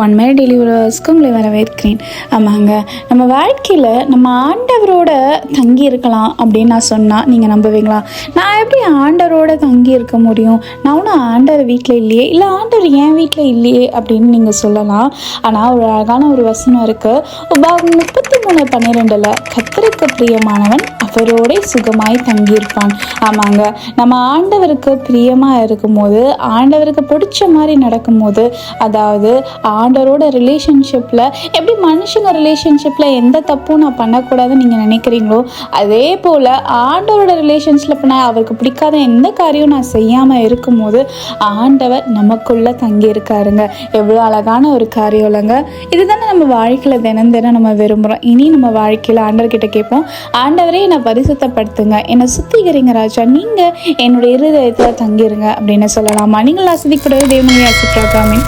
One மே டெலிவரர்ஸ்க்கு உங்களை வரவேற்கிறேன். ஆமாங்க, நம்ம வாழ்க்கையில் நம்ம ஆண்டவரோட தங்கி இருக்கலாம் அப்படின்னு நான் சொன்னால் நீங்கள் நம்புவீங்களா? நான் எப்படி ஆண்டவரோட தங்கி இருக்க முடியும்? நான் ஒன்றும் ஆண்டவர் வீட்டில் இல்லையே, இல்லை ஆண்டவர் என் வீட்டில் இல்லையே அப்படின்னு நீங்கள் சொல்லலாம். ஆனால் ஒரு அழகான ஒரு வசனம் இருக்குது. உபாகம் 33:12 கர்த்தருக்கு பிரியமானவன் அவரோட சுகமாய் தங்கியிருப்பான். ஆமாங்க, நம்ம ஆண்டவருக்கு பிரியமாக இருக்கும்போது, ஆண்டவருக்கு பிடிச்ச மாதிரி நடக்கும்போது, அதாவது ஆண்டவரோட ரிலேஷன்ஷிப்பில் எப்படி மனுஷங்க ரிலேஷன்ஷிப்பில் எந்த தப்பும் நான் பண்ணக்கூடாதுன்னு நீங்கள் நினைக்கிறீங்களோ, அதே போல் ஆண்டவரோட ரிலேஷன்ஷிப்பில் நான் அவருக்கு பிடிக்காத எந்த காரியம் நான் செய்யாமல் இருக்கும்போது ஆண்டவர் நமக்குள்ளே தங்கி இருக்காருங்க. எவ்வளோ அழகான ஒரு காரியம் இல்லைங்க? இதுதானே நம்ம வாழ்க்கையில் தினம் தினம் நம்ம விரும்புகிறோம். இனி நம்ம வாழ்க்கையில் ஆண்டவர்கிட்ட கேட்போம், ஆண்டவரே என்னை பரிசுத்தப்படுத்துங்க, என்னை சுத்திகரிங்க ராஜா, நீங்கள் என்னுடைய இருதயத்தில் தங்கிருங்க அப்படின்னு சொல்லலாமா? நீங்கள் ஆசிரியக்கூடாது தேவனுடைய ஆசிரியராகாமே.